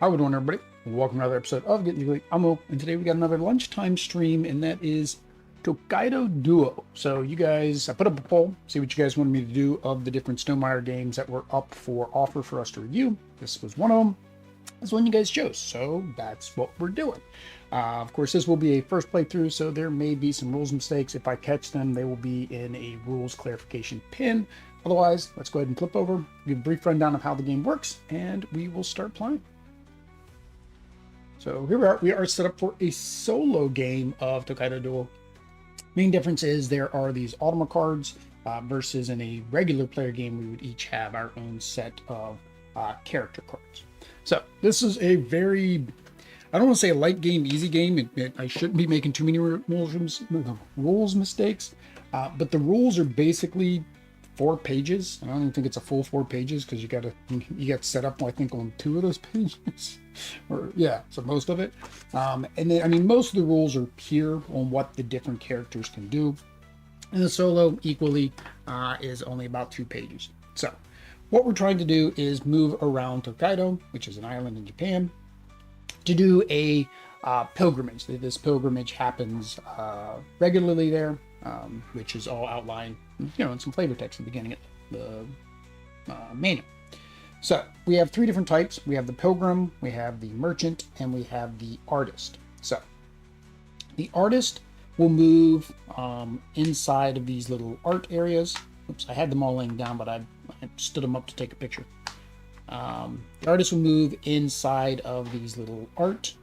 How we doing, everybody? Welcome to another episode of Get Legally. I'm Mo, and today we got another lunchtime stream, and that is Tokaido Duo. So you guys, I put up a poll, see what you guys wanted me to do of the different Stonemaier games that were up for offer for us to review. This was one of them. This one you guys chose, so that's what we're doing. Of course, this will be a first playthrough, so there may be some rules mistakes. If I catch them, they will be in a rules clarification pin. Otherwise, let's go ahead and flip over, give a brief rundown of how the game works, and we will start playing. So here we are. We are set up for a solo game of Tokaido Duo. Main difference is there are these Automa cards versus in a regular player game, we would each have our own set of character cards. So this is a very, I don't want to say a light game, easy game. I shouldn't be making too many rules mistakes, but the rules are basically 4 pages. I don't even think it's a full 4 pages because you got set up, I think, on 2 of those pages, or yeah, so most of it. And then, I mean, most of the rules are here on what the different characters can do. And the solo equally is only about 2 pages. So what we're trying to do is move around Tokaido, which is an island in Japan, to do a pilgrimage. This pilgrimage happens regularly there, which is all outlined, in some flavor text at the beginning of the manual. So we have 3 different types. We have the pilgrim, we have the merchant, and we have the artist. So the artist will move inside of these little art areas. Oops, I had them all laying down, but I stood them up to take a picture. The artist will move inside of these little art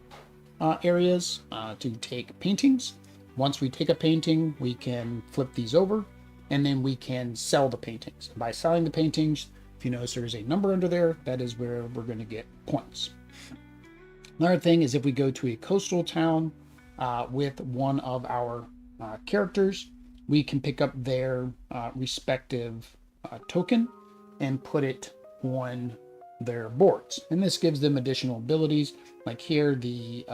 areas to take paintings. Once we take a painting, we can flip these over, and then we can sell the paintings. By selling the paintings, if you notice there's a number under there, that is where we're going to get points. Another thing is if we go to a coastal town with one of our characters, we can pick up their respective token and put it on their boards. And this gives them additional abilities. Like here, the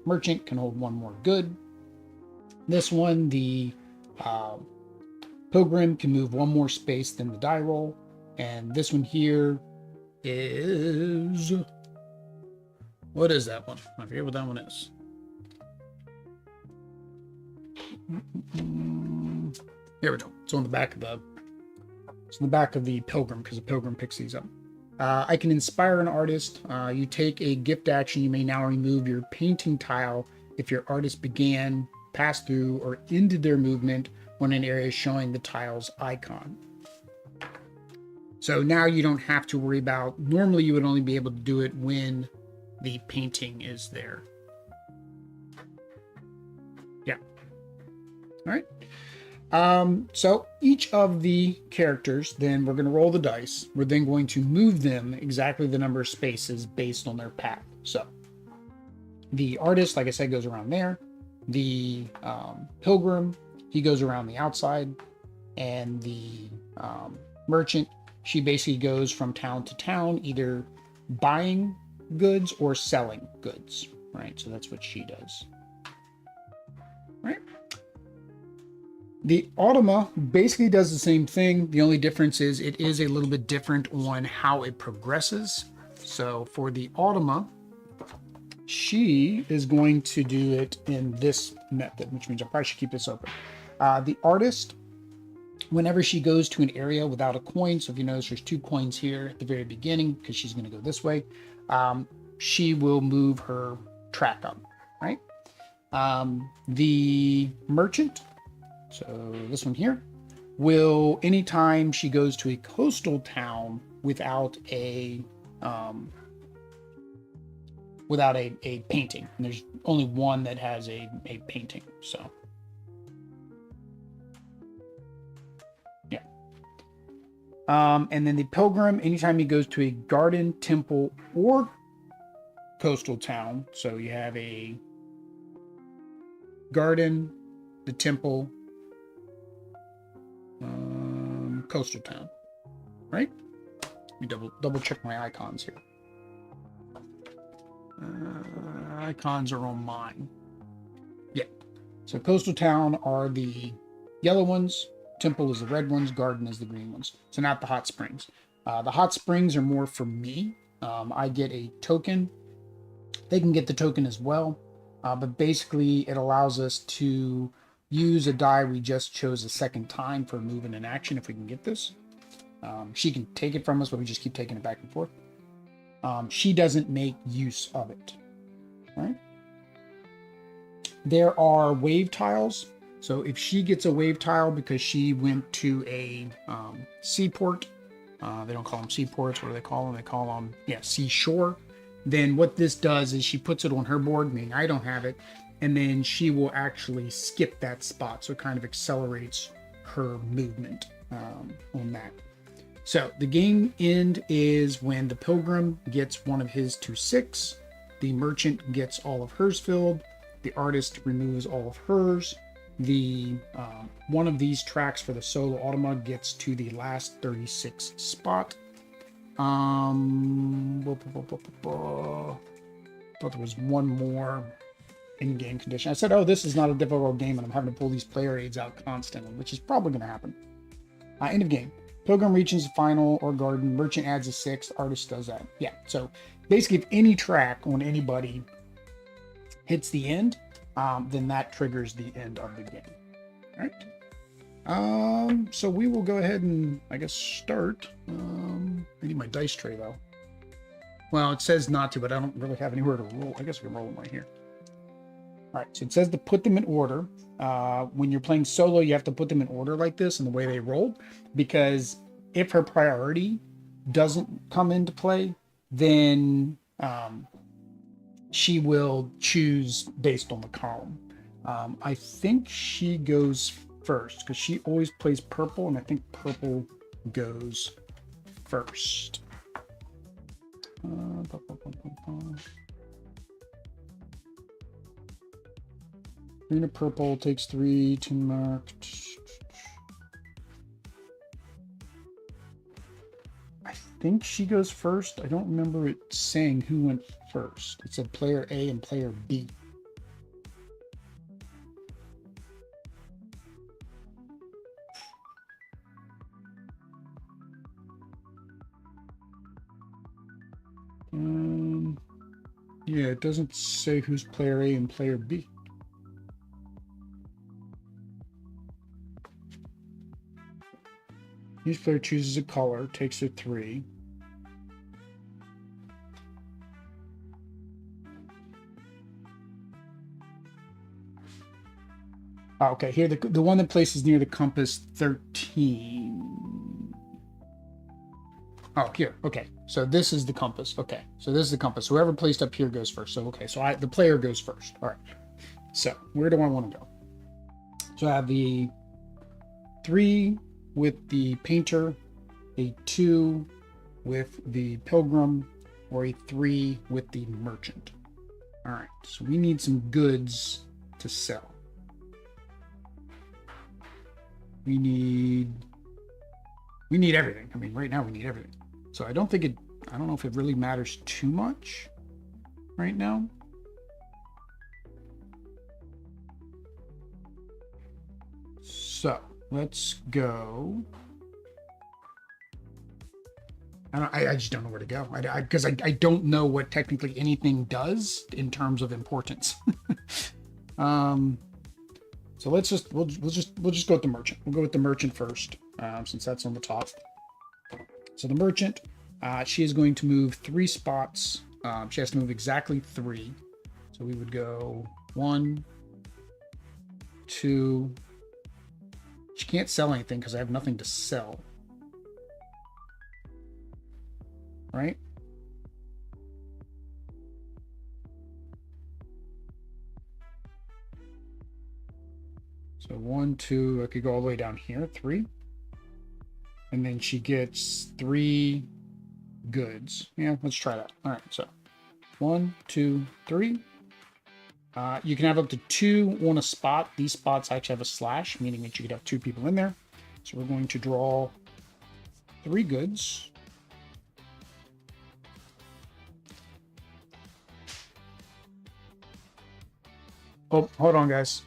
merchant can hold 1 more good. This one, the pilgrim, can move 1 more space than the die roll. And this one here is... what is that one? I forget what that one is. Here we go. It's on the back of the pilgrim, because the pilgrim picks these up. I can inspire an artist. You take a gift action. You may now remove your painting tile if your artist began, passed through, or ended their movement when an area is showing the tile's icon. So now you don't have to worry about, normally you would only be able to do it when the painting is there. Yeah. All right. So each of the characters, then we're going to roll the dice. We're then going to move them exactly the number of spaces based on their path. So the artist, like I said, goes around there. The pilgrim, he goes around the outside. And the merchant, she basically goes from town to town, either buying goods or selling goods, right? So that's what she does, right? The Automa basically does the same thing. The only difference is it is a little bit different on how it progresses. So for the Automa, she is going to do it in this method, which means I probably should keep this open. The artist, whenever she goes to an area without a coin, so if you notice there's 2 coins here at the very beginning, because she's going to go this way, she will move her track up, right? The merchant, so this one here, will, anytime she goes to a coastal town without a painting, and there's only one that has a painting, so yeah. And then the pilgrim, anytime he goes to a garden, temple, or coastal town, so you have a garden, the temple, coastal town, right? Let me double check my icons here. Icons are on mine. Yeah. So coastal town are the yellow ones, temple is the red ones, garden is the green ones. So not the hot springs. The hot springs are more for me. I get a token They can get the token as well, but basically it allows us to use a die we just chose a second time for moving an action if we can get this. She can take it from us, but we just keep taking it back and forth. She doesn't make use of it. Right? There are wave tiles. So if she gets a wave tile because she went to a seaport, they don't call them seaports. What do they call them? They call them, seashore. Then what this does is she puts it on her board, meaning I don't have it, and then she will actually skip that spot. So it kind of accelerates her movement on that. So the game end is when the pilgrim gets one of his to 6, the merchant gets all of hers filled, the artist removes all of hers, the one of these tracks for the Solo Automa gets to the last 36 spot. Thought there was one more in-game condition. I said, oh, this is not a difficult game, and I'm having to pull these player aids out constantly, which is probably going to happen. End of game. Pilgrim reaches the final or garden. Merchant adds a 6. Artist does that. Yeah. So basically, if any track on anybody hits the end, then that triggers the end of the game. All right. So we will go ahead and, I guess, start. I need my dice tray, though. Well, it says not to, but I don't really have anywhere to roll. I guess we can roll them right here. All right. So it says to put them in order. When you're playing solo, you have to put them in order like this in the way they roll, because if her priority doesn't come into play, then she will choose based on the column. I think she goes first because she always plays purple, and I think purple goes first. Green or purple takes 3 to mark. I think she goes first. I don't remember it saying who went first. It said player A and player B. Yeah, it doesn't say who's player A and player B. Each player chooses a color, takes a 3. Oh, okay, here the one that places near the compass 13. Oh, here. Okay, so this is the compass. Okay, so this is the compass. Whoever placed up here goes first. So okay, so the player goes first. All right. So where do I want to go? So I have the 3 with the painter, a 2 with the pilgrim, or a 3 with the merchant. All right, so we need some goods to sell. We need everything. I mean, right now we need everything. So I don't know if it really matters too much right now. So let's go. I just don't know where to go. Because I don't know what technically anything does in terms of importance. So we'll just go with the merchant. We'll go with the merchant first, since that's on the top. So the merchant, she is going to move 3 spots. She has to move exactly 3. So we would go 1, 2. She can't sell anything because I have nothing to sell. Right? So 1, 2, I could go all the way down here, 3. And then she gets 3 goods. Yeah, let's try that. All right, so 1, 2, 3. You can have up to 2 on a spot. These spots actually have a slash, meaning that you could have 2 people in there. So we're going to draw 3 goods. Oh, hold on, guys.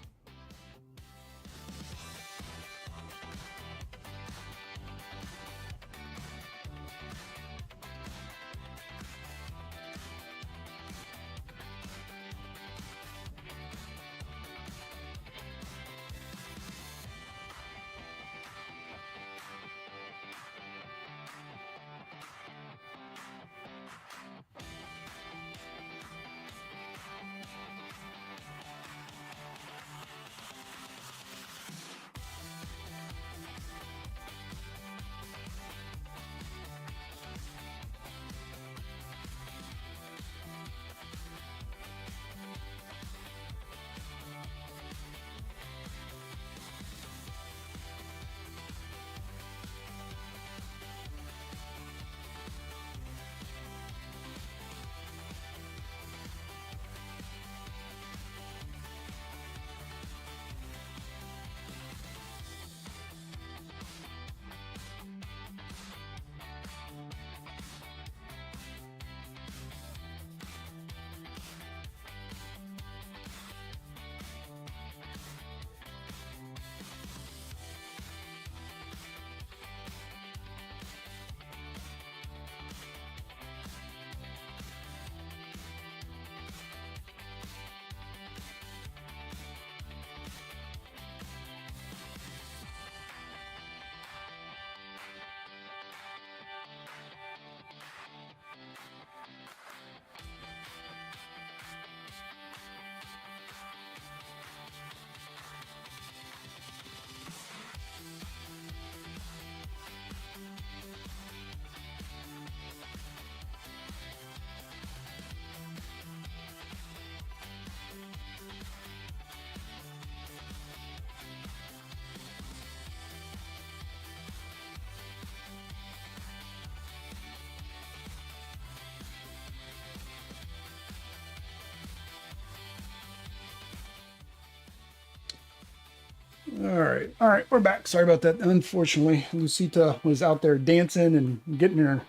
All right, we're back. Sorry about that. Unfortunately, Lucita was out there dancing and getting her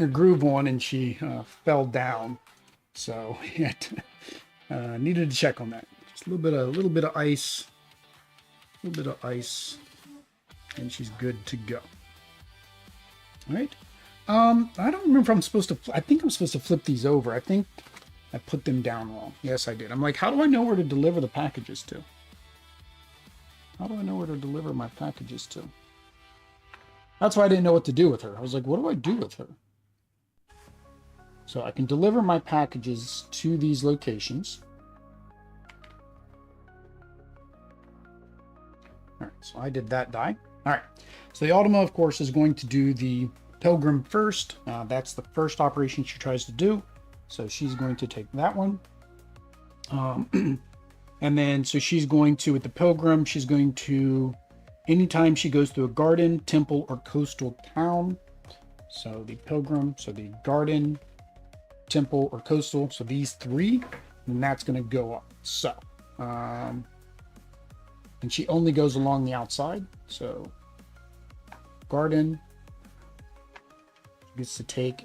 groove on, and she fell down. So needed to check on that. Just a little bit of ice, and she's good to go. All right. I don't remember if I'm supposed to. I think I'm supposed to flip these over. I think I put them down wrong. Yes, I did. I'm like, how do I know where to deliver the packages to? How do I know where to deliver my packages to? That's why I didn't know what to do with her. I was like, what do I do with her? So I can deliver my packages to these locations. All right, so I did that die. All right, so the Automa, of course, is going to do the Pilgrim first. That's the first operation she tries to do. So she's going to take that one. And then, so she's going to, with the Pilgrim, she's going to, anytime she goes through a garden, temple, or coastal town. So the Pilgrim, so the garden, temple, or coastal. So these three, and that's going to go up. So, and she only goes along the outside. So garden, gets to take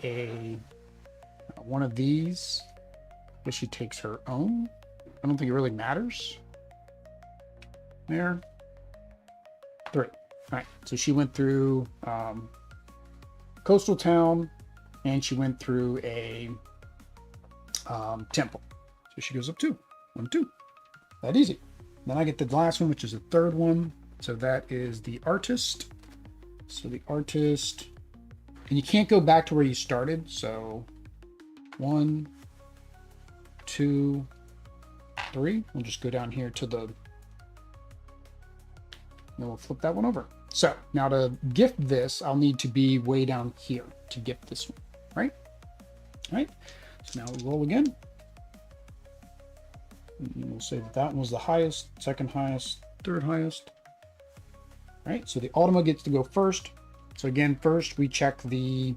one of these, but she takes her own. I don't think it really matters. There. 3. All right. So she went through coastal town, and she went through a temple. So she goes up 2. 1, 2. That easy. Then I get the last one, which is the third one. So that is the artist. So the artist, and you can't go back to where you started. So 1, 2, 3. We'll just go down here to the, then we'll flip that one over. So now to gift this, I'll need to be way down here to gift this one, right? All right. So now we roll again. And we'll say that one was the highest, second highest, third highest. All right. So the Automa gets to go first. So again, first we check the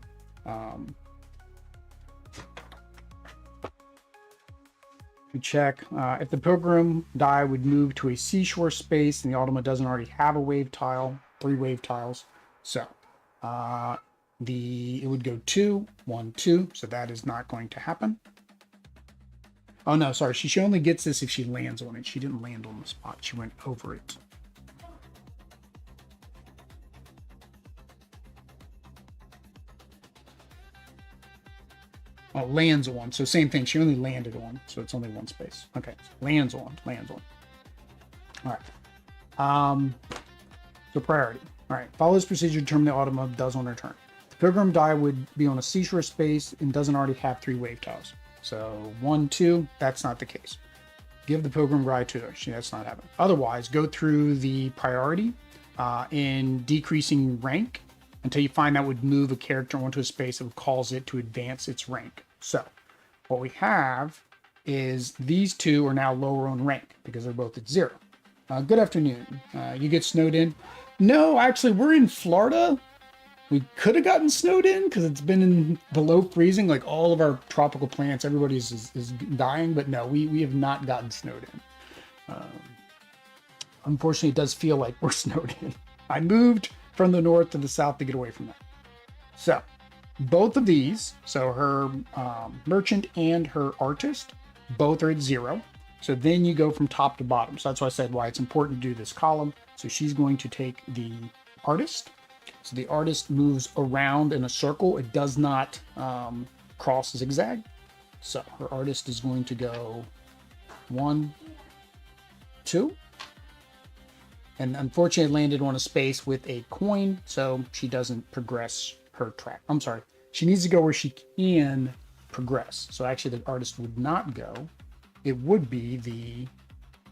if the Pilgrim die would move to a seashore space and the Automa doesn't already have a wave tile, 3 wave tiles. So it would go 2, 1, 2. So that is not going to happen. Oh no, sorry. She only gets this if she lands on it. She didn't land on the spot. She went over it. Oh, lands on. So same thing. She only landed on. So it's only one space. Okay. Lands on. All right. So priority. All right. Follow this procedure to determine the Automa does on her turn. The Pilgrim die would be on a seashore space and doesn't already have 3 wave tiles. So 1, 2, that's not the case. Give the Pilgrim ride to her. That's not happening. Otherwise, go through the priority in decreasing rank until you find that would move a character onto a space that would cause it to advance its rank. So what we have is these 2 are now lower on rank because they're both at 0. Good afternoon. You get snowed in? No, actually, we're in Florida. We could have gotten snowed in because it's been in below freezing. Like all of our tropical plants, everybody's is dying. But no, we have not gotten snowed in. Unfortunately, it does feel like we're snowed in. I moved from the north to the south to get away from that. So both of these, so her merchant and her artist, both are at 0. So then you go from top to bottom. So that's why I said why it's important to do this column. So she's going to take the artist. So the artist moves around in a circle. It does not cross zigzag. So her artist is going to go 1, 2. And unfortunately, it landed on a space with a coin, so she doesn't progress her track. I'm sorry. She needs to go where she can progress. So actually, the artist would not go. It would be the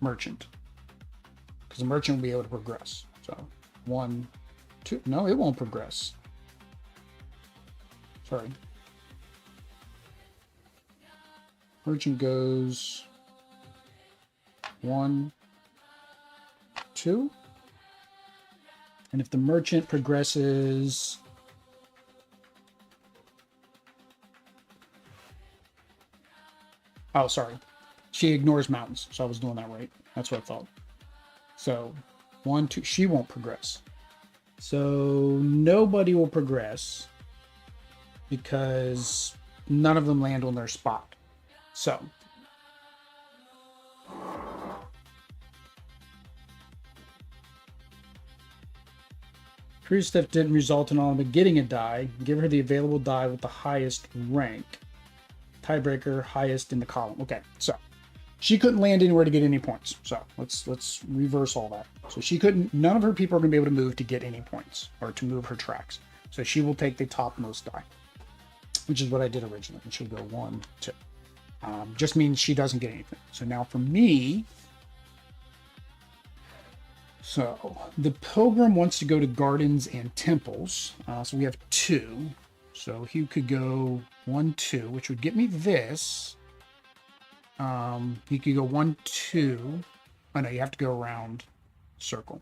merchant. Because the merchant will be able to progress. So 1, 2. No, it won't progress. Sorry. Merchant goes 1, 2. And if the merchant progresses, oh, sorry. She ignores mountains. So I was doing that right. That's what I thought. So 1, 2. She won't progress. So nobody will progress because none of them land on their spot. So previous step didn't result in Automa getting a die. Give her the available die with the highest rank. Tiebreaker, highest in the column. Okay, so she couldn't land anywhere to get any points. So let's reverse all that. So she couldn't. None of her people are going to be able to move to get any points or to move her tracks. So she will take the topmost die, which is what I did originally. And she'll go 1, 2. Just means she doesn't get anything. So now for me. So the pilgrim wants to go to gardens and temples. So we have 2. So he could go 1, 2, which would get me this. He could go 1, 2. Oh no, you have to go around circle.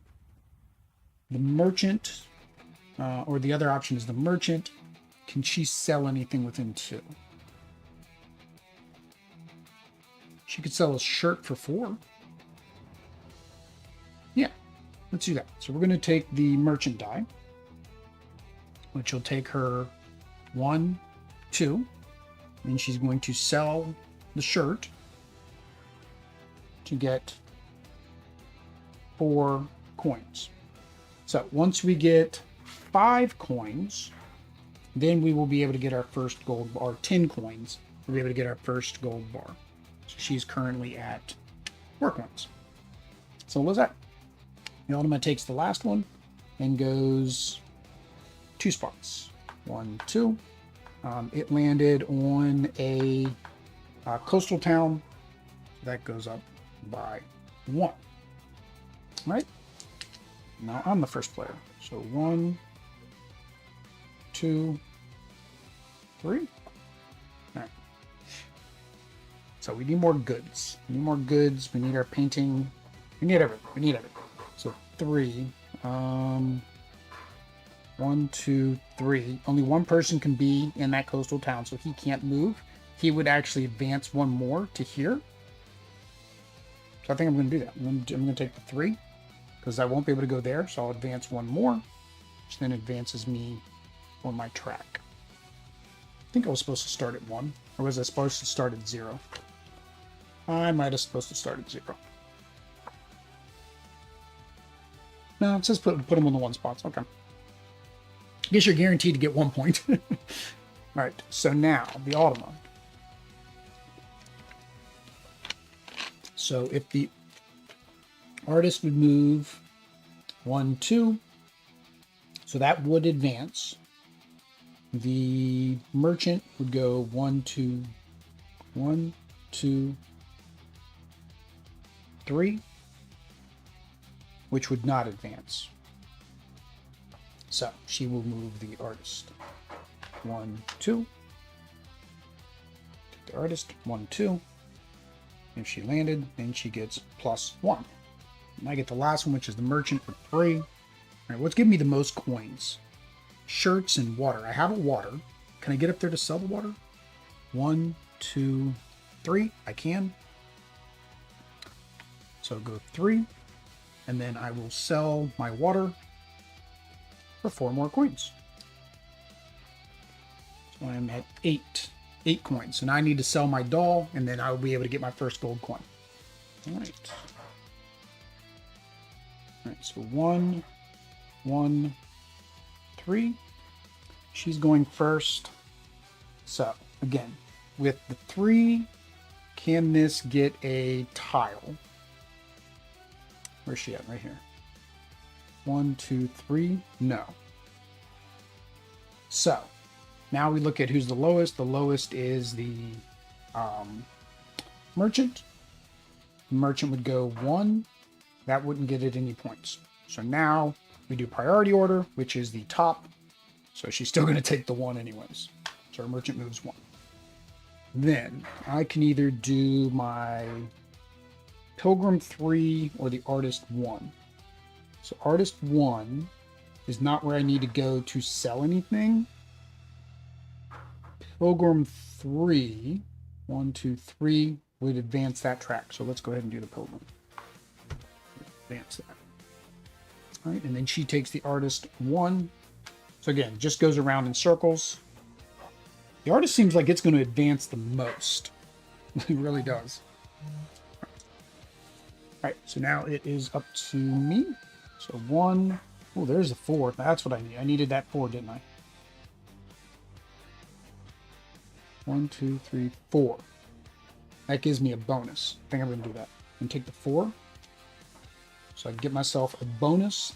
The merchant, or the other option is the merchant. Can she sell anything within 2? She could sell a shirt for 4. Yeah, let's do that. So we're going to take the merchant die, which will take her 1, 2. And she's going to sell the shirt to get 4 coins. So once we get 5 coins, then we will be able to get our first gold bar. 10 coins, we'll be able to get our first gold bar. So she's currently at 4 coins. So what was that? The Automa takes the last one and goes 2 spots. 1, 2. It landed on a coastal town. That goes up by 1. All right. Now I'm the first player. So 1, 2, 3. All right. So we need more goods. We need more goods. We need our painting. We need everything. We need everything. So 3. 1, 2, 3. Only one person can be in that coastal town, so he can't move. He would actually advance 1 more to here. So I think I'm going to do that. I'm going to take the 3 because I won't be able to go there. So I'll advance 1 more, which then advances me on my track. I think I was supposed to start at 1, or was I supposed to start at 0? I might have supposed to start at 0. No, it says put them on the 1 spots. Okay. I guess you're guaranteed to get 1 point. All right, so now the Automa. So if the artist would move 1, 2, so that would advance. The merchant would go 1, 2, 1, 2, 3, which would not advance. So she will move the artist. 1, 2. Take the artist. 1, 2. If she landed, then she gets +1. And I get the last one, which is the merchant for 3. All right, what's giving me the most coins? Shirts and water. I have a water. Can I get up there to sell the water? 1, 2, 3. I can. So go 3. And then I will sell my water for 4 more coins. So I'm at 8 coins. So now I need to sell my doll, and then I will be able to get my first gold coin. All right. All right, so 1, 1, 3. She's going first. So again, with the 3, can this get a tile? Where's she at? Right here. 1, 2, 3. No. So now we look at who's the lowest. The lowest is the merchant. The merchant would go 1. That wouldn't get it any points. So now we do priority order, which is the top. So she's still going to take the 1 anyways. So our merchant moves 1. Then I can either do my Pilgrim 3 or the Artist 1. So Artist 1 is not where I need to go to sell anything. Pilgrim 3, 1, 2, 3 would advance that track. So let's go ahead and do the Pilgrim. Advance that. All right, and then she takes the artist 1. So again, just goes around in circles. The artist seems like it's going to advance the most. It really does. All right, so now it is up to me. So 1. Oh, there's a 4. That's what I need. I needed that 4, didn't I? 1, 2, 3, 4. That gives me a bonus. I think I'm going to do that. And take the 4. So I can get myself a bonus.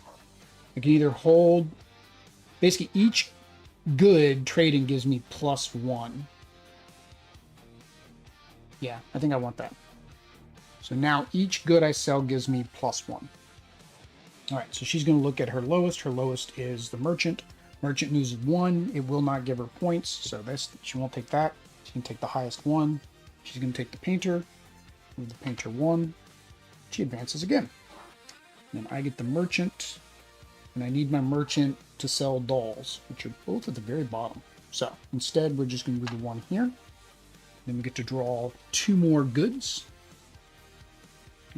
I can either hold... Basically, each good trading gives me +1. Yeah, I think I want that. So now each good I sell gives me +1. All right, so she's going to look at her lowest. Her lowest is the merchant. Merchant loses 1. It will not give her points, so this she won't take that. She can take the highest one. She's going to take the painter. Move the painter 1. She advances again. Then I get the merchant, and I need my merchant to sell dolls, which are both at the very bottom. So instead, we're just going to move the 1 here. Then we get to draw 2 more goods.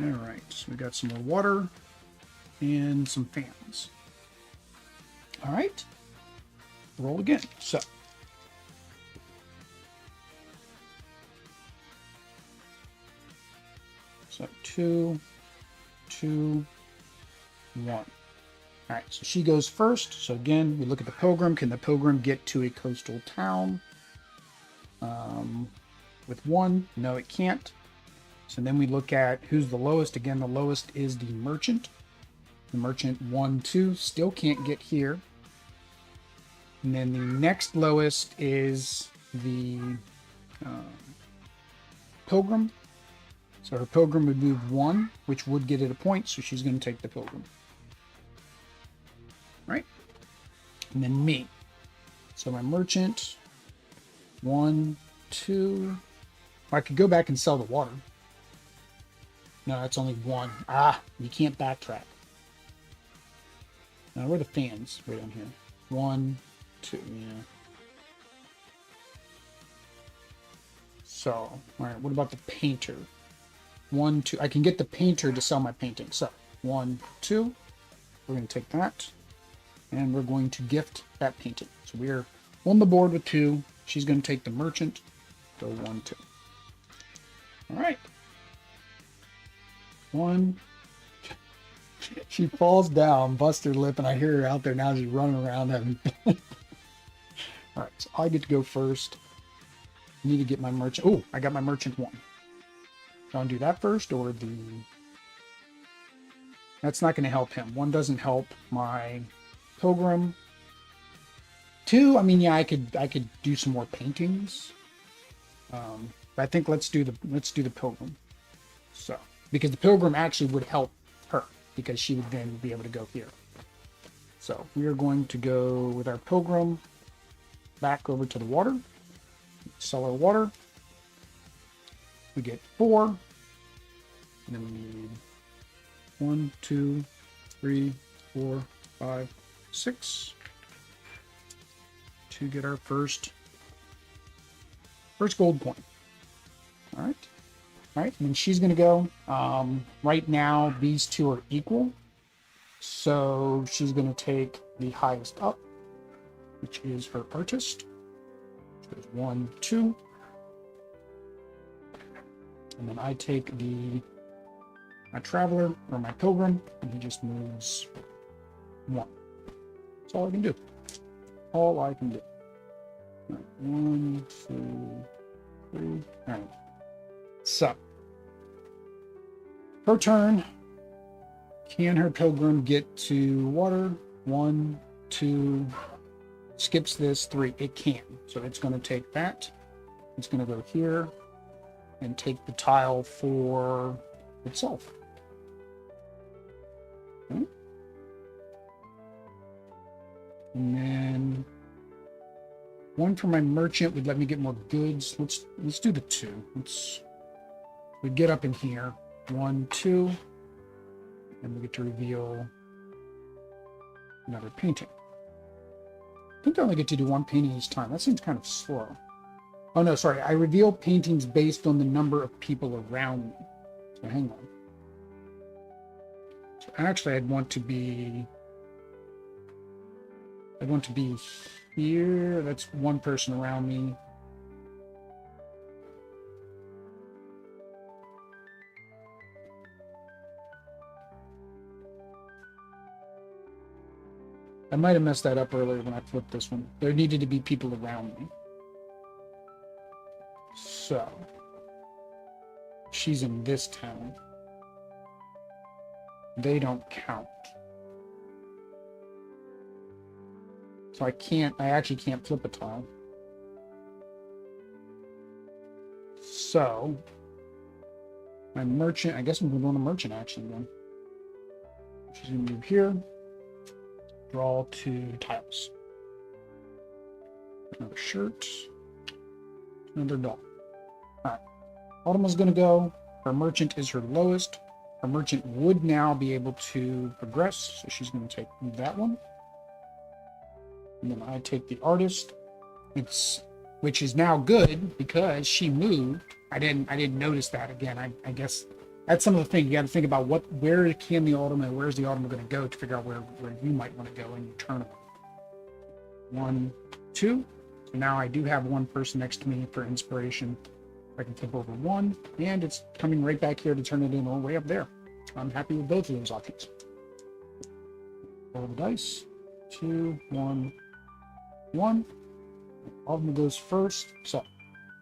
All right, so we got some more water and some fans. All right, roll again. So 2, 2, 1. All right, so she goes first. So again, we look at the pilgrim. Can the pilgrim get to a coastal town? With 1, no, it can't. So then we look at who's the lowest. Again, the lowest is the merchant. The merchant 1, 2 still can't get here. And then the next lowest is the pilgrim. So her pilgrim would move 1, which would get it a point. So she's going to take the pilgrim. Right? And then me. So my merchant 1, 2. I could go back and sell the water. No, that's only 1. Ah, you can't backtrack. Now, where are the fans? Right on here. 1, 2, yeah. So, all right, what about the painter? 1, 2. I can get the painter to sell my painting. So, 1, 2. We're going to take that. And we're going to gift that painting. So we are on the board with 2. She's going to take the merchant. Go 1, 2. All right. 1. She falls down, busts her lip, and I hear her out there now just running around having fun. All right, so I get to go first. I need to get my merchant. Oh, I got my merchant 1. Do I want to do that first, or the... That's not going to help him. 1 doesn't help my pilgrim. 2, I mean, yeah, I could do some more paintings. But I think let's do the pilgrim. So, because the pilgrim actually would help her, because she would then be able to go here. So we are going to go with our pilgrim back over to the water. Sell our water. We get 4. And then we need 1, 2, 3, 4, 5, 6 to get our first gold point. All right. All right, and then she's going to go. Right now, these 2 are equal. So she's going to take the highest up, which is her artist. So there's 1, 2. And then I take my traveler, or my pilgrim, and he just moves 1. That's all I can do. All I can do. All right, 1, 2, 3. All right. So, her turn. Can her pilgrim get to water? 1, 2. Skips this 3. It can. So it's going to take that. It's going to go here and take the tile for itself. Okay. And then 1 for my merchant would let me get more goods. Let's do the 2. We get up in here. 1, 2. And we get to reveal another painting. I think I only get to do 1 painting each time. That seems kind of slow. Oh no, sorry. I reveal paintings based on the number of people around me. So hang on. So actually I'd want to be I want to be here. That's one person around me. I might have messed that up earlier when I flipped this one. There needed to be people around me. So, she's in this town. They don't count. So I actually can't flip a tile. So, my merchant, I guess I'm going to merchant actually then. She's going to move here. Draw 2 tiles. Another shirt. Another doll. Alright. Automa's going to go. Her merchant is her lowest. Her merchant would now be able to progress, so she's going to take that one. And then I take the artist, which is now good because she moved. I didn't notice that again. I guess that's some of the things you got to think about. Where's the Automa going to go to figure out where you might want to go in your tournament. 1, 2. So now I do have one person next to me for inspiration. I can flip over 1, and it's coming right back here to turn it in all the way up there. I'm happy with both of those options. Roll the dice. 2, 1, 1. Automa goes first. So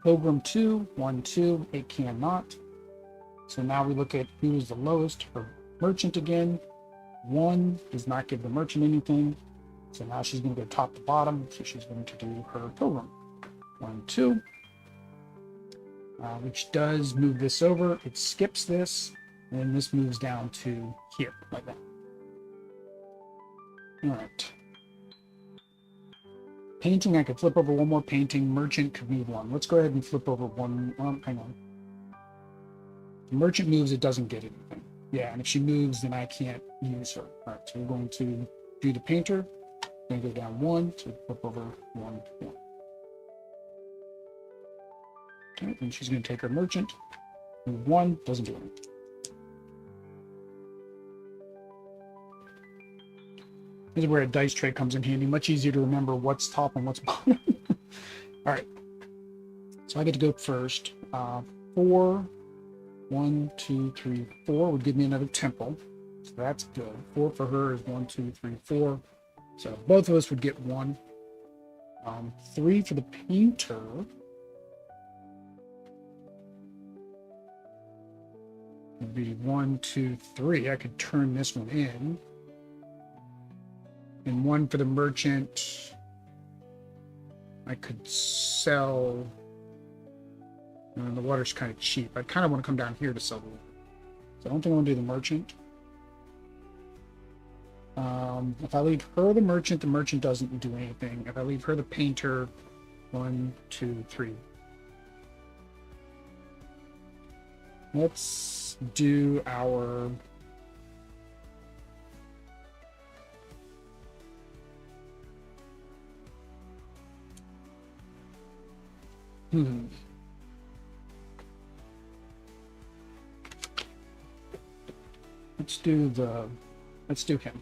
Pilgrim 2, 1, 2. It cannot. So now we look at who is the lowest. Her merchant again. 1 does not give the merchant anything. So now she's going to go top to bottom. So she's going to do her Pilgrim. 1, 2. Which does move this over. It skips this. And then this moves down to here, like that. All right. Painting, I could flip over one more painting. Merchant could move 1. Let's go ahead and flip over 1. Hang on. The merchant moves, it doesn't get anything. Yeah, and if she moves, then I can't use her. All right, so we're going to do the painter. We're going to go down 1, so flip over 1, 1. Okay, and she's going to take her merchant. Move 1, doesn't do anything. This is where a dice tray comes in handy. Much easier to remember what's top and what's bottom. All right. So I get to go first. 4. 1, 2, 3, 4 would give me another temple. So that's good. 4 for her is 1, 2, 3, 4. So both of us would get 1. 3 for the painter. Would be 1, 2, 3. I could turn this one in. And 1 for the merchant. I could sell. And the water's kind of cheap. I kind of want to come down here to sell the water. So I don't think I want to do the merchant. If I leave her the merchant doesn't do anything. If I leave her the painter, 1, 2, 3. Let's do our... Let's do him.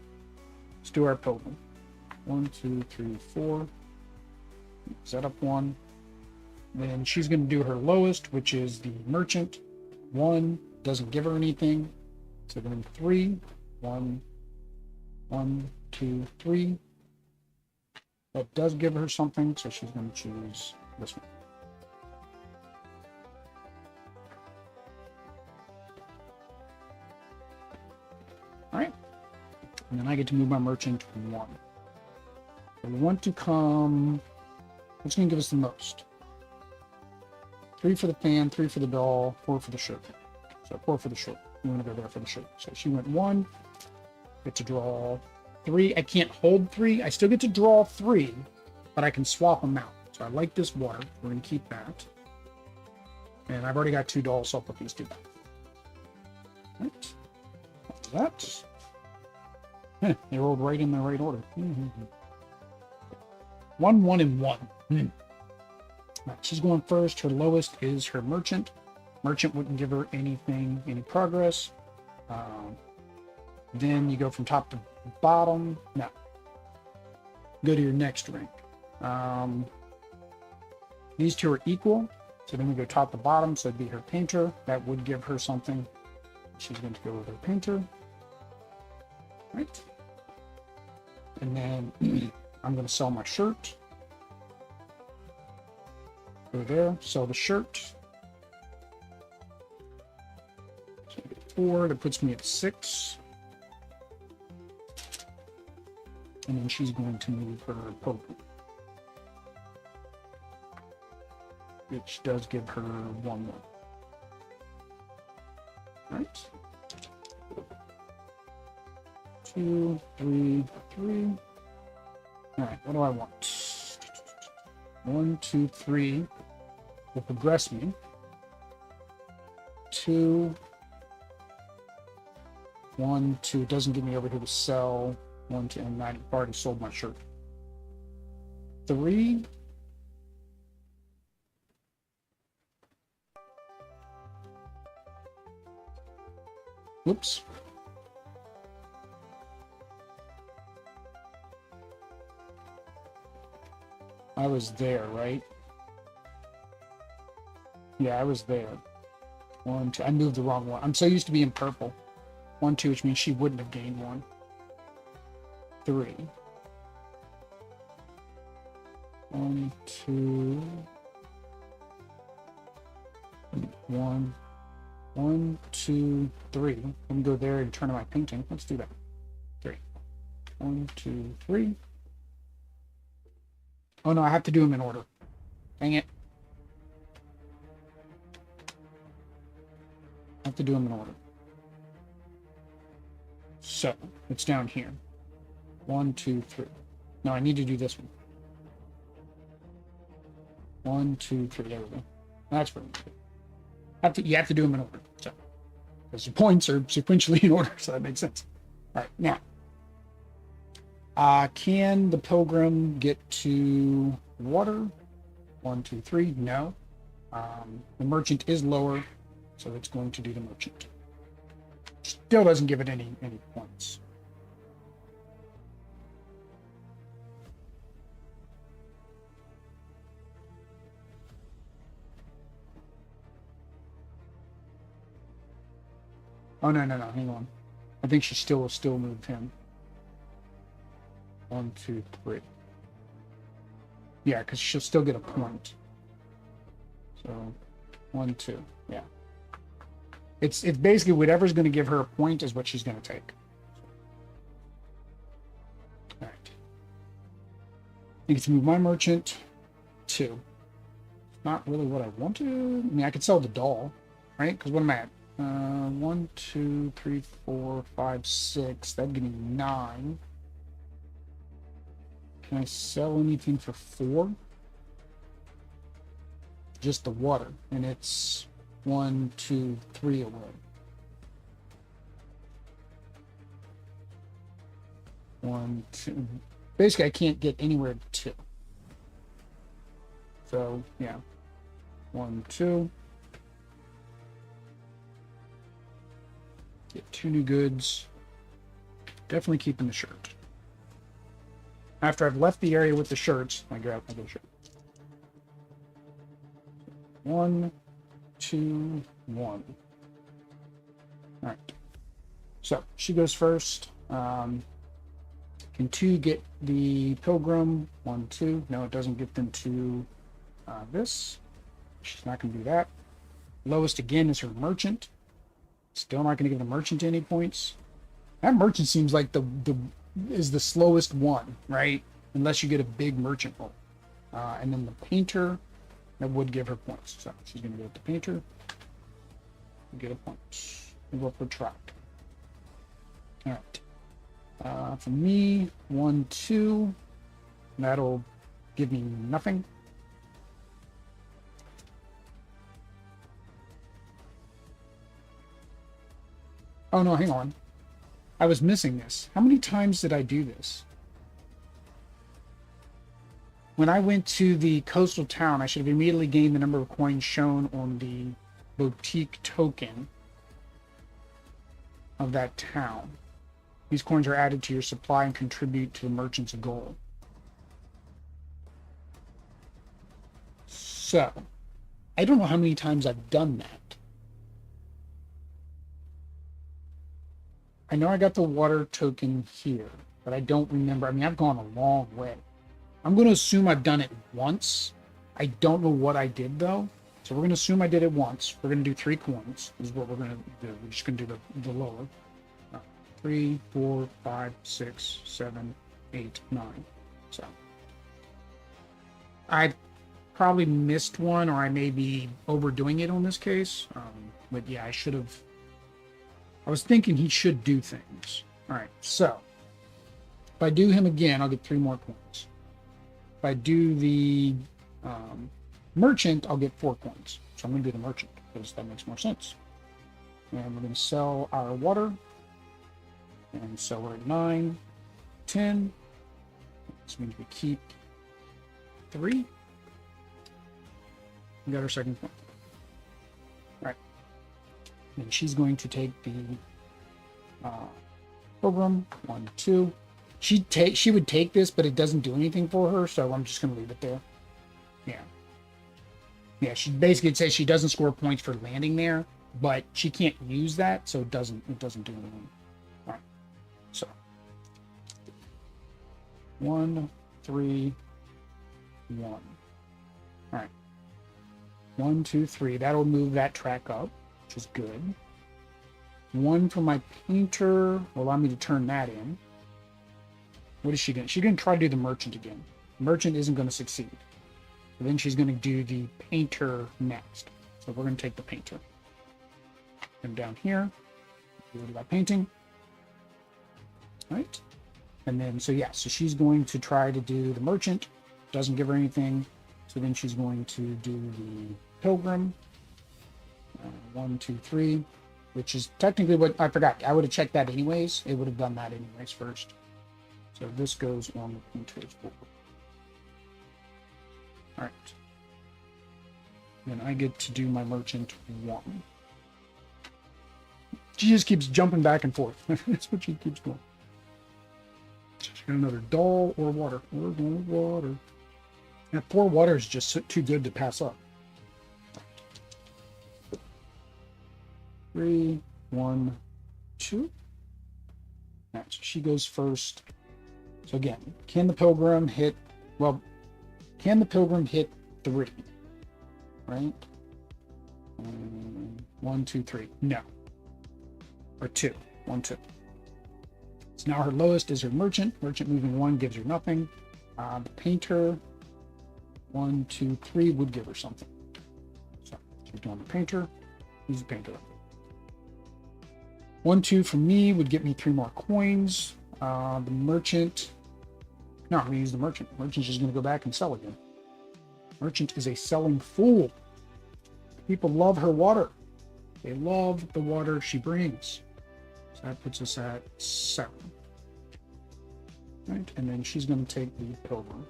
Let's do our pilgrim. 1, 2, 3, 4. Set up 1. Then she's going to do her lowest, which is the merchant. 1 doesn't give her anything. So then 3. 1, 1, 2, 3. That does give her something, so she's going to choose this one. All right. And then I get to move my merchant 1. So we want to come... What's going to give us the most? 3 for the fan, 3 for the doll, 4 for the shirt. So 4 for the shirt. We want to go there for the shirt. So she went 1. Get to draw 3. I can't hold 3. I still get to draw 3, but I can swap them out. So I like this water. We're going to keep that. And I've already got 2 dolls, so I'll put these 2 back. All right. After that, they rolled right in the right order. 1, 1, and 1. Right, she's going first. Her lowest is her merchant. Merchant wouldn't give her anything, any progress. Then you go from top to bottom. No. go to your next rank. These two are equal. So then we go top to bottom. So it'd be her painter. That would give her something. She's going to go with her painter. Right. And then I'm going to sell my shirt. Go there, sell the shirt. So I get 4, that puts me at 6. And then she's going to move her poker, which does give her 1 more. Right. 2, 3, 3. All right, what do I want? 1, 2, 3 will progress me. 2, 1, 2. It doesn't get me over here to sell. 1, 2, and 9. I've already sold my shirt. 3. Whoops. I was there, right? Yeah, I was there. 1, 2. I moved the wrong one. I'm so used to being purple. 1, 2, which means she wouldn't have gained 1. 3. 1, 2. 1. 1, 2, 3. Let me go there and turn on my painting. Let's do that. 3. 1, 2, 3. Oh no, I have to do them in order. Dang it. I have to do them in order. So, it's down here. 1, 2, 3. No, I need to do this one. 1, 2, 3. There we go. That's really good. You have to do them in order. So, because your points are sequentially in order, so that makes sense. All right, now. Can the pilgrim get to water? 1, 2, 3. No. The merchant is lower, so it's going to do the merchant. Still doesn't give it any points. Oh no, hang on. I think she still moved him. 1, 2, 3. Yeah, because she'll still get a point. So 1, 2. Yeah. It's basically whatever's going to give her a point is what she's going to take. All right. I get to move my merchant. 2. Not really what I wanted. I mean, I could sell the doll, right? Because what am I at? 1, 2, 3, 4, 5, 6. That'd give me 9. Can I sell anything for 4? Just the water, and it's 1, 2, 3 away. 1, 2. Basically, I can't get anywhere to 2. So yeah, 1, 2. Get 2 new goods. Definitely keeping the shirt. After I've left the area with the shirts, I grab my shirt. 1, 2, 1. All right. So she goes first. Can 2 get the pilgrim? 1, 2. No, it doesn't get them to this. She's not going to do that. Lowest again is her merchant. Still not going to give the merchant any points. That merchant seems like is the slowest one, right? Unless you get a big merchant roll. And then the painter, that would give her points. So she's going to go with the painter. Get a point. And go for track. All right. For me, 1, 2. That'll give me nothing. Oh no, hang on. I was missing this. How many times did I do this? When I went to the coastal town, I should have immediately gained the number of coins shown on the boutique token of that town. These coins are added to your supply and contribute to the merchant's goal. So, I don't know how many times I've done that. I know I got the water token here, but I don't remember. I mean, I've gone a long way. I'm going to assume I've done it once. I don't know what I did, though. So we're going to assume I did it once. We're going to do 3 coins. This is what we're going to do. We're just going to do the lower. 3, 4, 5, 6, 7, 8, 9. So I probably missed one, or I may be overdoing it on this case. But yeah, I should have. I was thinking he should do things. All right, so if I do him again, I'll get 3 more coins. If I do the merchant, I'll get 4 coins. So I'm going to do the merchant because that makes more sense. And we're going to sell our water. And so we're at 9, 10. This means we keep 3. We got our second point. All right. And she's going to take the program 1, 2. She would take this, but it doesn't do anything for her, so I'm just going to leave it there. Yeah. Yeah, she basically says she doesn't score points for landing there, but she can't use that, so it doesn't do anything. All right. So 1, 3, 1. All right. 1, 2, 3. That'll move that track up, which is good. 1 for my painter will allow me to turn that in. What is she going to? She's going to try to do the merchant again. Merchant isn't going to succeed. So then she's going to do the painter next. So we're going to take the painter. And down here, do that painting. All right. And then, so yeah, so she's going to try to do the merchant. Doesn't give her anything. So then she's going to do the pilgrim. 1, 2, 3, which is technically what I forgot. I would have checked that anyways. It would have done that anyways first. So this goes on the painter's board. All right. Then I get to do my merchant 1. She just keeps jumping back and forth. That's what she keeps doing. She got another doll or water. Or water. That 4 water is just too good to pass up. 3, 1, 2. Right, so she goes first. So again, can the pilgrim hit? Well, can the pilgrim hit 3? Right? 1, 2, 3. No. Or 2. 1, 2. So now her lowest is her merchant. Merchant moving 1 gives her nothing. The painter, 1, 2, 3 would give her something. So she's doing the painter. Use the painter. 1, 2 from me would get me 3 more coins. The merchant. No, I'm going to use the merchant. Merchant's just going to go back and sell again. Merchant is a selling fool. People love her water. They love the water she brings. So that puts us at 7. Right, and then she's going to take the pilgrim,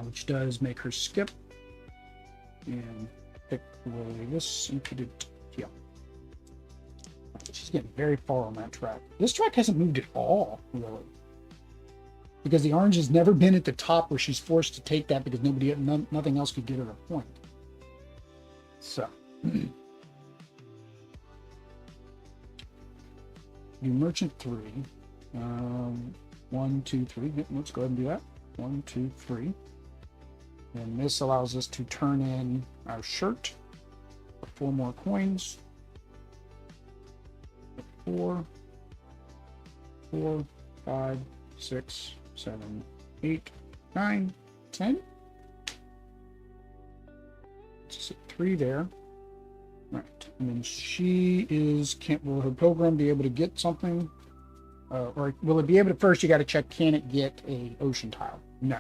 which does make her skip and pick away this and put it. Yeah. She's getting very far on that track. This track hasn't moved at all, really. Because the orange has never been at the top where she's forced to take that because nothing else could get her a point. So, you merchant 3. 1, 2, 3. Let's go ahead and do that. 1, 2, 3. And this allows us to turn in our shirt for 4 more coins. 4, 4, 5, 6, 7, 8, 9, 10. Just 3 there. Right. And then she is, will her pilgrim be able to get something? Or will it be able to, first you got to check, can it get a ocean tile? No.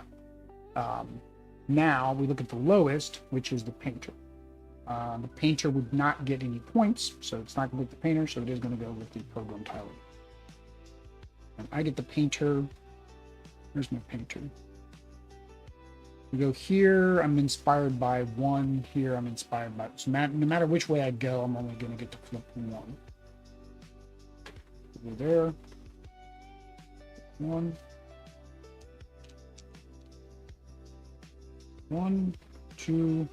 Now we look at the lowest, which is the painter. The painter would not get any points, so it's not going to get the painter, so it is going to go with the program tile. And I get the painter. Where's my painter? We go here, I'm inspired by 1. Here, I'm inspired by... So no matter which way I go, I'm only going to get to flip 1. Go there. 1. 1, 2,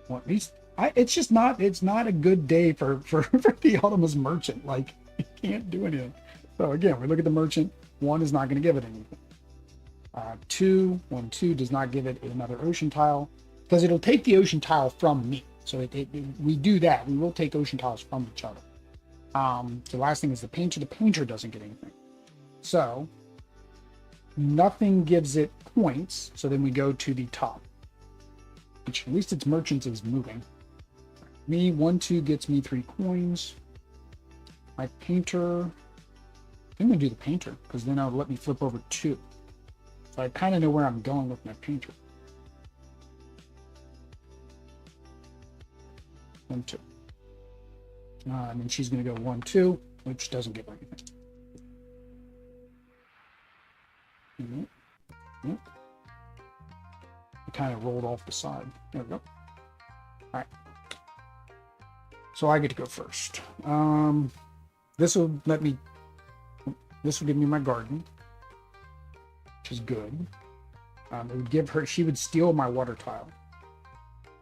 1. It's just not. It's not a good day for the Automa's merchant. Like, you can't do anything. So again, we look at the merchant. 1 is not going to give it anything. 2, 1, 2 does not give it another ocean tile because it'll take the ocean tile from me. So we do that. We will take ocean tiles from each other. The last thing is the painter. The painter doesn't get anything. So nothing gives it points. So then we go to the top, which at least its merchant is moving. Me, 1, 2 gets me 3 coins. My painter, I'm going to do the painter because then it'll let me flip over 2. So I kind of know where I'm going with my painter. 1, 2. And then she's going to go 1, 2, which doesn't give her anything. It kind of rolled off the side. There we go. All right. So I get to go first. This will give me my garden, which is good. It would give her, she would steal my water tile.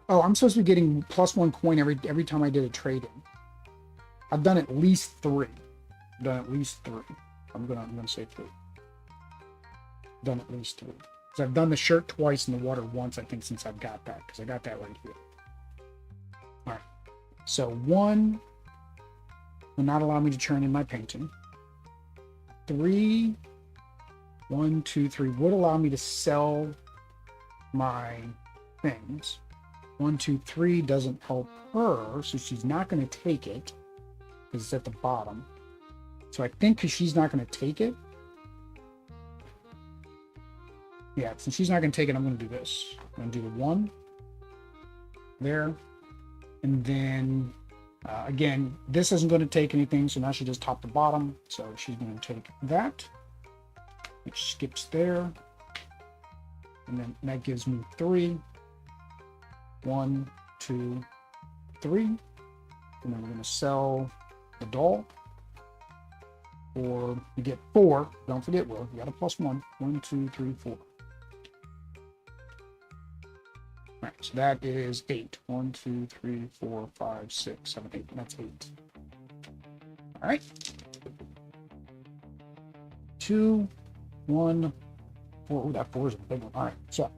Oh, I'm supposed to be getting +1 coin every time I did a trade-in. I've done at least 3. I've done at least 3. I'm gonna say 3. I've done at least 3. Because I've done the shirt twice and the water once, I think, since I've got that. Because I got that right here. All right. So 1 will not allow me to turn in my painting. 3, 1, 2, 3 would allow me to sell my things. 1, 2, 3 doesn't help her, so she's not going to take it because it's at the bottom. So I think because she's not going to take it, yeah, since she's not going to take it, I'm going to do this. I'm going to do the 1 there, and then again, this isn't going to take anything, so now she just top to bottom. So she's going to take that, which skips there, and then that gives me 3. 1, 2, 3, and then we're going to sell the doll, or you get 4. Don't forget, Will, you got a +1. 1, 2, 3, 4. All right, so that is 8. 1, 2, 3, 4, 5, 6, 7, 8. That's 8. All right. 2, 1, 4. Oh, that 4 is a big one. All right, so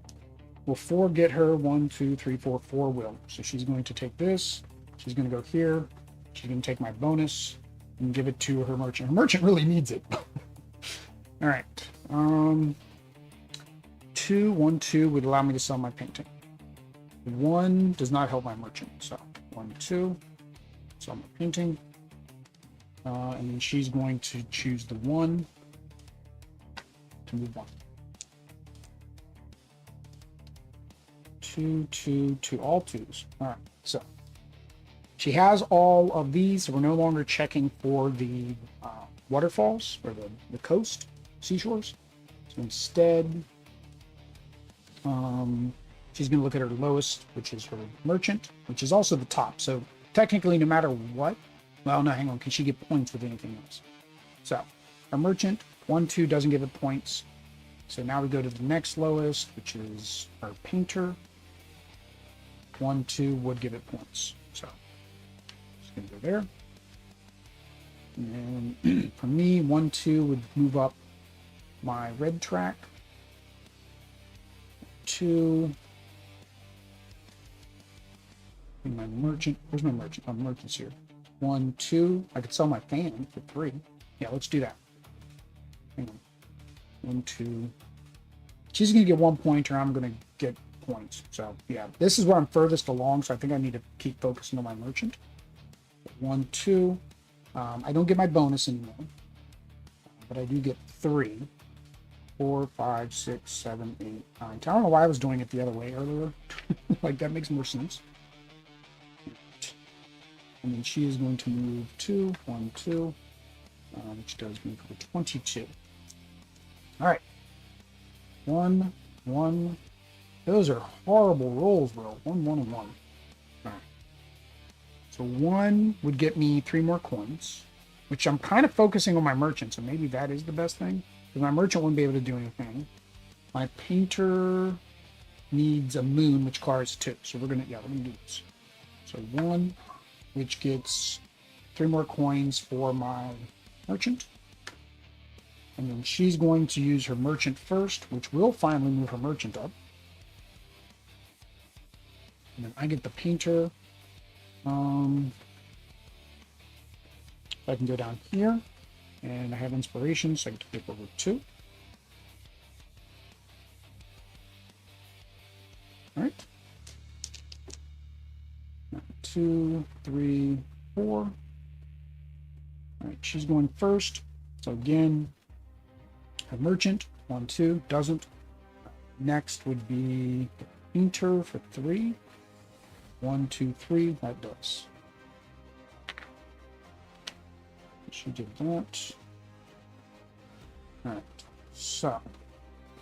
will 4 get her? 1, 2, 3, 4. 4 will. So she's going to take this. She's going to go here. She's going to take my bonus and give it to her merchant. Her merchant really needs it. All right. 2, 1, 2 would allow me to sell my painting. 1 does not help my merchant. So 1, 2, sell my painting. And then she's going to choose the 1 to move on. 2, 2, 2, all 2s. All right, so she has all of these. So we're no longer checking for the waterfalls or the coast, seashores. So instead, she's going to look at her lowest, which is her merchant, which is also the top. So technically, no matter what, well, no, hang on, can she get points with anything else? So our merchant, 1, 2 doesn't give it points. So now we go to the next lowest, which is our painter. 1, 2 would give it points. So just going to go there. And then for me, 1, 2 would move up my red track. 2. And my merchant. Where's my merchant? Oh, merchant's here. 1, 2. I could sell my fan for 3. Yeah, let's do that. Hang on. 1, 2. She's going to get 1 point, or I'm going to get points. So yeah, this is where I'm furthest along. So I think I need to keep focusing on my merchant. 1, 2. I don't get my bonus anymore, but I do get 3, 4, 5, 6, 7, 8, 9. I don't know why I was doing it the other way earlier. Like, that makes more sense. And then she is going to move 2, 1, 2, which does move for 22. All right. 1, 1. Those are horrible rolls, bro. 1, 1, and 1. All right. So 1 would get me 3 more coins, which I'm kind of focusing on my merchant, so maybe that is the best thing. Because my merchant wouldn't be able to do anything. My painter needs a moon, which requires 2. So we're gonna do this. So 1, which gets 3 more coins for my merchant. And then she's going to use her merchant first, which will finally move her merchant up. And then I get the painter. I can go down here, and I have inspiration, so I can take over 2. All right. 2, 3, 4. All right, she's going first. So again, a merchant, 1, 2, doesn't. Next would be the painter for 3. 1, 2, 3, that does. She did that. All right, so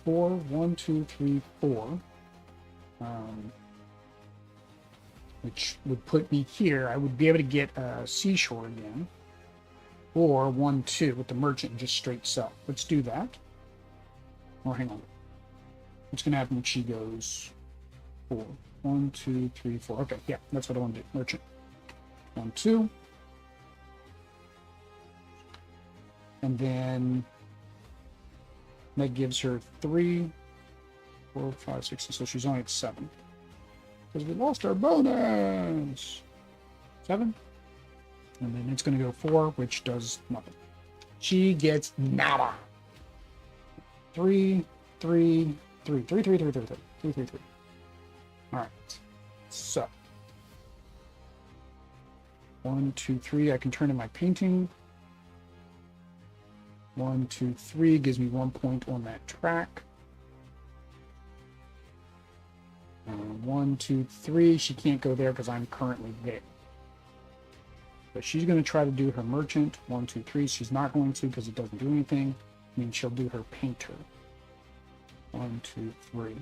4, 1, 2, 3, 4. Which would put me here. I would be able to get a seashore again, or 1, 2 with the merchant and just straight sell. Let's do that. Or hang on. What's going to happen when she goes 4? 1, 2, 3, 4. Okay, yeah, that's what I want to do. Merchant. 1, 2. And then that gives her 3, 4, 5, 6. So she's only at 7. Because we lost our bonus. 7. And then it's going to go 4, which does nothing. She gets nada. 3, 3, 3, 3, 3, 3, 3, 3, 3, 3, 3. All right. So 1, 2, 3. I can turn in my painting. 1, 2, 3 gives me 1 point on that track. 1, 2, 3. She can't go there because I'm currently there. But she's going to try to do her merchant. 1, 2, 3. She's not going to because it doesn't do anything. I mean, she'll do her painter. 1, 2, 3. I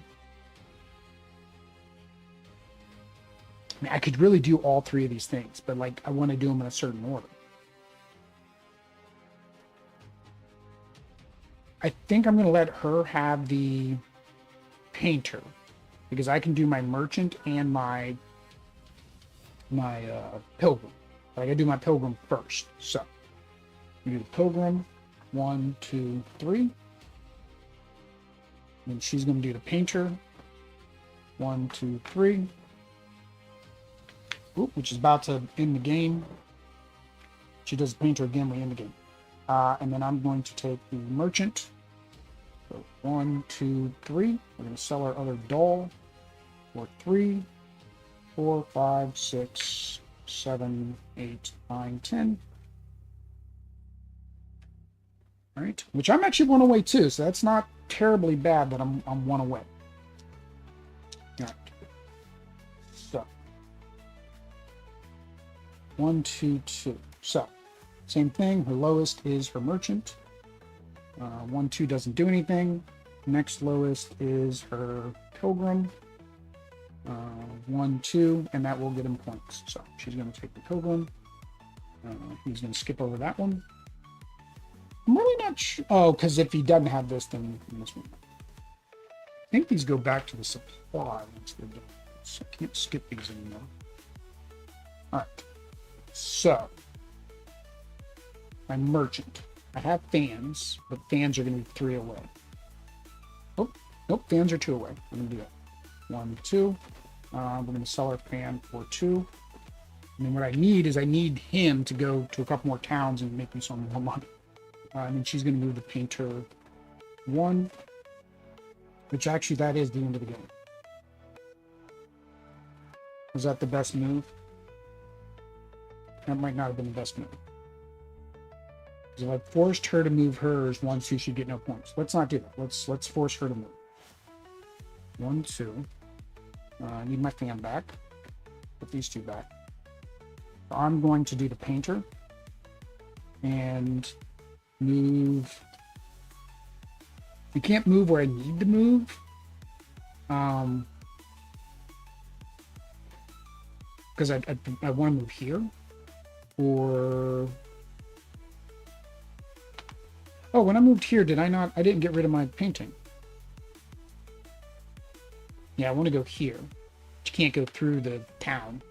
mean, I could really do all 3 of these things, but like I want to do them in a certain order. I think I'm going to let her have the painter because I can do my merchant and my pilgrim. But I got to do my pilgrim first. So we do the pilgrim. 1, 2, 3. And she's going to do the painter. 1, 2, 3. Oop, which is about to end the game. She does the painter again, we end the game. And then I'm going to take the merchant. So 1, 2, 3. We're going to sell our other doll for 3, 4, 5, 6, 7, 8, 9, 10. All right, which I'm actually 1 away too, so that's not terribly bad that I'm 1 away. All right. So 1, 2, 2. So same thing. Her lowest is her merchant. 1, 2 doesn't do anything. Next lowest is her pilgrim. 1, 2, and that will get him points. So she's going to take the pilgrim. He's going to skip over that one. I'm really not sure. Oh, because if he doesn't have this, then this one. I think these go back to the supply once they're done. So I can't skip these anymore. All right. So my merchant. I have fans, but fans are going to be 3 away. Oh, nope, fans are 2 away. I'm going to do it. 1, 2. We're going to sell our fan for 2. And then what I need is I need him to go to a couple more towns and make me some more money. And then she's going to move the painter 1, which actually that is the end of the game. Was that the best move? That might not have been the best move. If I forced her to move hers, 1, 2 should get no points. Let's not do that. Let's force her to move. 1, 2. I need my fan back. Put these 2 back. So I'm going to do the painter and move. You can't move where I need to move. Because I want to move here, or. Oh, when I moved here, did I not? I didn't get rid of my painting. Yeah, I want to go here. But you can't go through the town.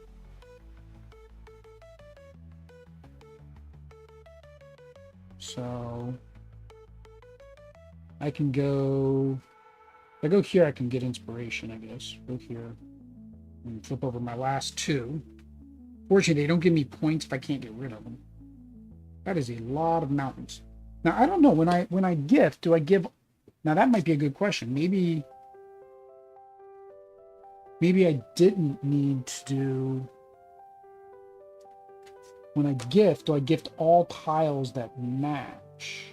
So I can go. If I go here, I can get inspiration, I guess. Go here and flip over my last two. Fortunately, they don't give me points if I can't get rid of them. That is a lot of mountains. Now I don't know when I gift, do I give? Now that might be a good question. Maybe I didn't need to do. When I gift, do I gift all tiles that match?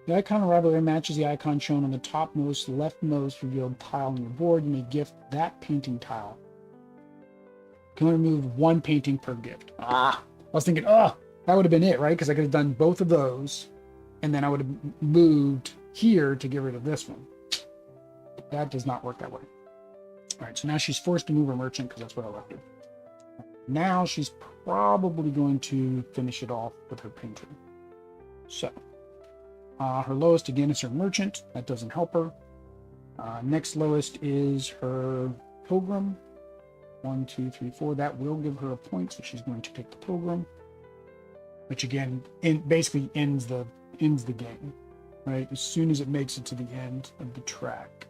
The icon of rivalry matches the icon shown on the topmost leftmost revealed tile on your board. You may gift that painting tile. You can only remove one painting per gift. I was thinking, that would have been it, right? Because I could have done both of those, and then I would have moved here to get rid of this one. That does not work that way. All right, so now she's forced to move her merchant because that's what I left her. Now she's probably going to finish it off with her painter. So her lowest again is her merchant. That doesn't help her. Next lowest is her pilgrim. 1, 2, 3, 4. That will give her a point, so she's going to take the pilgrim, which again basically ends the game, right? As soon as it makes it to the end of the track.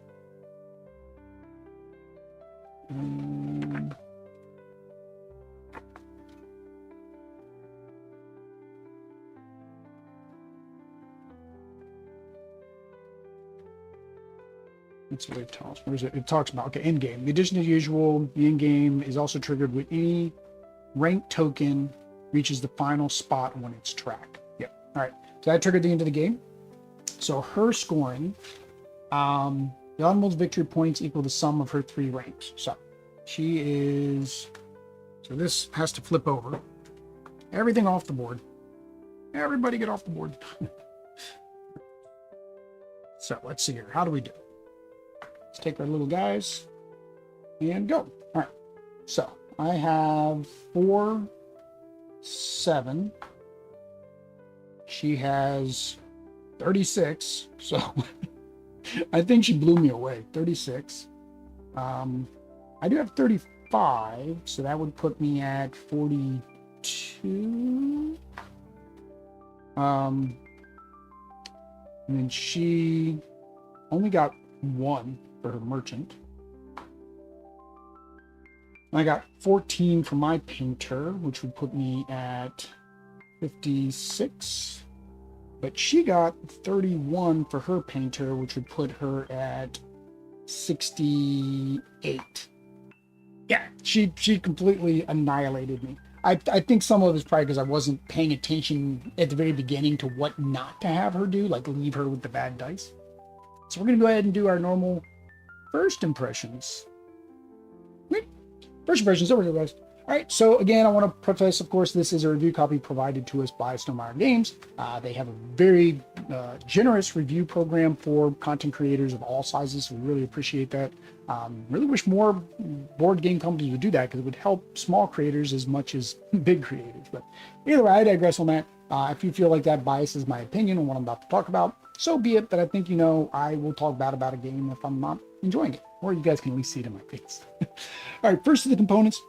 That's what it tells. Where is it? It talks about, okay, end game. In addition to the usual, the end game is also triggered when any ranked token reaches the final spot on its track. Yep. All right. So that triggered the end of the game. So her scoring, the ultimate victory points equal the sum of her 3 ranks. So she is. So this has to flip over. Everything off the board. Everybody get off the board. So let's see here. How do we do? Let's take our little guys and go. All right. So I have 4, 7. She has 36. So I think she blew me away. 36. I do have 35. So that would put me at 42. And then she only got 1 for her merchant. I got 14 for my painter, which would put me at 56. But she got 31 for her painter, which would put her at 68. Yeah, she completely annihilated me. I think some of it's probably because I wasn't paying attention at the very beginning to what not to have her do, like leave her with the bad dice. So we're going to go ahead and do our normal first impressions. First impressions, over here, guys. All right, so again, I want to preface, of course, this is a review copy provided to us by Stonemaier Games. They have a very generous review program for content creators of all sizes, so we really appreciate that. Really wish more board game companies would do that because it would help small creators as much as big creators. But either way, I digress on that. If you feel like that biases my opinion on what I'm about to talk about, so be it. But I think, I will talk bad about a game if I'm not enjoying it, or you guys can at least see it in my face. All right, first of the components.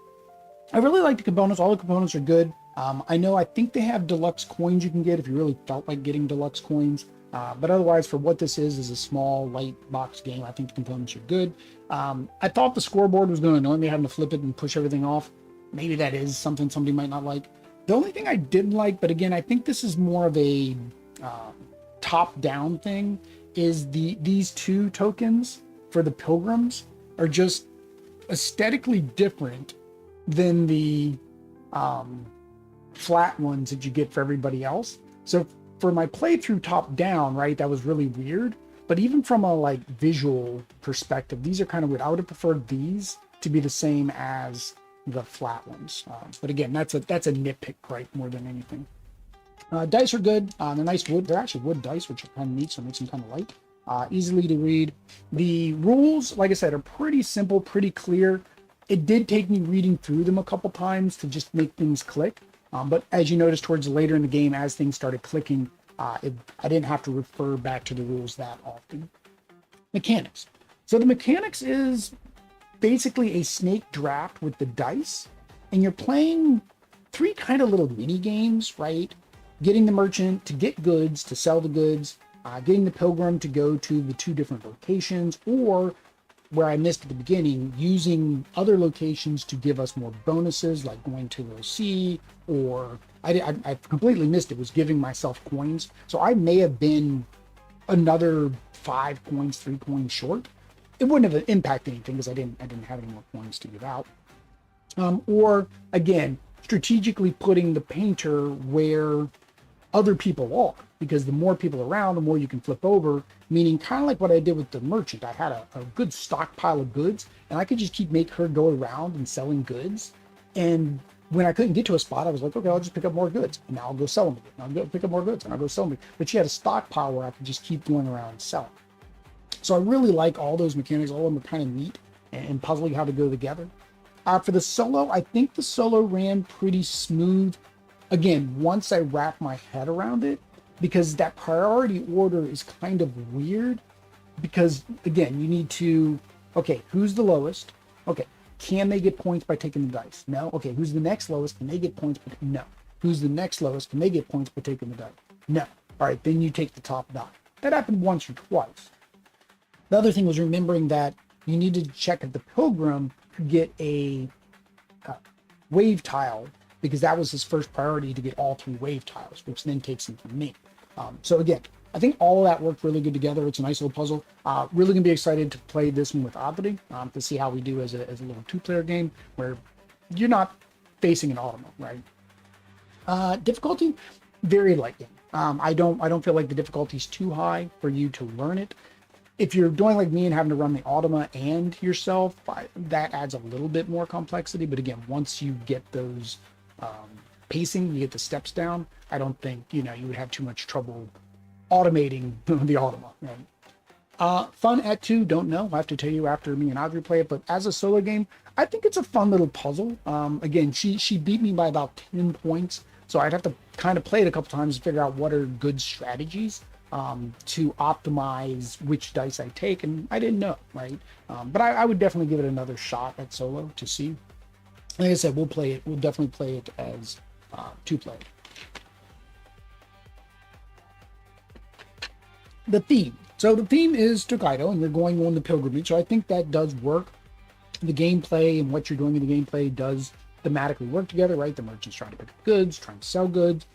I really like the components. All the components are good. I think they have deluxe coins you can get if you really felt like getting deluxe coins. But otherwise, for what this is a small, light box game, I think the components are good. I thought the scoreboard was going to annoy me having to flip it and push everything off. Maybe that is something somebody might not like. The only thing I didn't like, but again, I think this is more of a top-down thing, is these 2 tokens for the pilgrims are just aesthetically different than the flat ones that you get for everybody else. So for my playthrough top down, right, that was really weird. But even from a visual perspective, these are kind of weird. I would have preferred these to be the same as the flat ones. But again, that's a nitpick, right, more than anything. Dice are good. They're nice wood. They're actually wood dice, which are kind of neat, so it makes them kind of light. Easily to read. The rules, like I said, are pretty simple, pretty clear. It did take me reading through them a couple times to just make things click. But as you notice towards later in the game, as things started clicking, I didn't have to refer back to the rules that often. Mechanics. So the mechanics is basically a snake draft with the dice, and you're playing three kind of little mini games, right? Getting the merchant to get goods, to sell the goods, getting the pilgrim to go to the two different locations, or where I missed at the beginning, using other locations to give us more bonuses, like going to the sea, or I completely missed it, was giving myself coins. So I may have been another 5 coins, 3 coins short. It wouldn't have impacted anything because I didn't have any more coins to give out. Or again, strategically putting the painter where other people are, because the more people around, the more you can flip over, meaning kind of like what I did with the merchant. I had a good stockpile of goods, and I could just make her go around and selling goods. And when I couldn't get to a spot, I was like, okay, I'll just pick up more goods, and now I'll go sell them again. I'll go pick up more goods, and I'll go sell them again. But she had a stockpile where I could just keep going around and selling. So I really like all those mechanics. All of them are kind of neat and puzzling how to go together. For the solo, I think the solo ran pretty smooth. Again, once I wrap my head around it, because that priority order is kind of weird. Because again, you need to, okay, who's the lowest? Okay, can they get points by taking the dice? No. Okay, who's the next lowest? Can they get points? No. Who's the next lowest? Can they get points by taking the dice? No. All right, then you take the top die. That happened once or twice. The other thing was remembering that you needed to check if the pilgrim could get a wave tile, because that was his first priority, to get all 3 wave tiles, which then takes him from me. So again, I think all of that worked really good together. It's a nice little puzzle. Really gonna be excited to play this one with Adri, to see how we do as a little 2-player game where you're not facing an Automa, right? Difficulty, very light game. I don't feel like the difficulty is too high for you to learn it. If you're doing like me and having to run the Automa and yourself, that adds a little bit more complexity. But again, once you get those pacing, you get the steps down, I don't think you would have too much trouble automating the Automa. Right? Fun at 2, don't know. I'll have to tell you after me and Audrey play it. But as a solo game, I think it's a fun little puzzle. Again, she beat me by about 10 points, so I'd have to kind of play it a couple times to figure out what are good strategies to optimize which dice I take, and I didn't know, right? But I would definitely give it another shot at solo to see. Like I said, we'll definitely play it as 2-player. The theme. So the theme is Tokaido, and you're going on the pilgrimage, so I think that does work. The gameplay and what you're doing in the gameplay does thematically work together, right? The merchant's trying to pick up goods, trying to sell goods.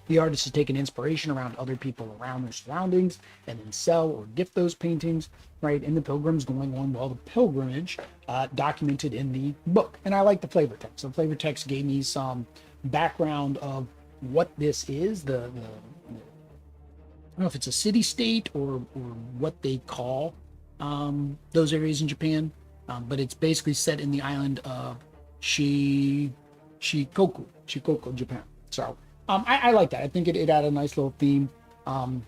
The artist is taking inspiration around other people around their surroundings and then sell or gift those paintings, right? And the pilgrim's going on, well, the pilgrimage documented in the book. And I like the flavor text. The flavor text gave me some background of what this is, I don't know if it's a city-state or what they call those areas in Japan, but it's basically set in the island of Shikoku, Japan. So I like that. I think it added a nice little theme. And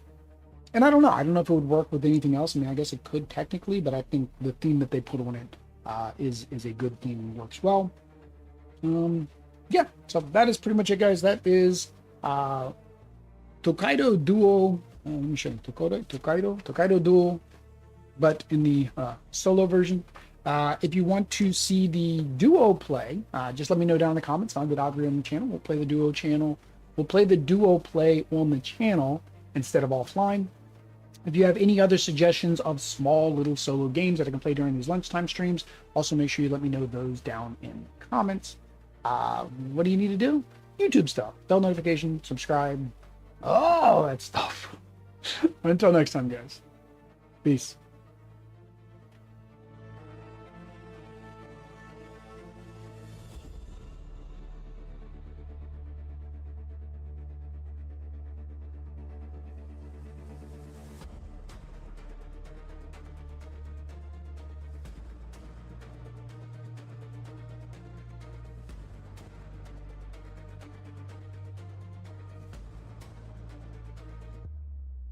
I don't know if it would work with anything else. I mean, I guess it could technically, but I think the theme that they put on it is a good theme and works well. Yeah, so that is pretty much it, guys. That is Tokaido Duo. Let me show you Tokaido Duo, but in the solo version. If you want to see the duo play, just let me know down in the comments. I'll get Audrey on the channel. We'll play the duo channel. We'll play the duo play on the channel instead of offline. If you have any other suggestions of small little solo games that I can play during these lunchtime streams, also make sure you let me know those down in the comments. What do you need to do? YouTube stuff. Bell notification, subscribe. Oh, that stuff. Until next time, guys. Peace.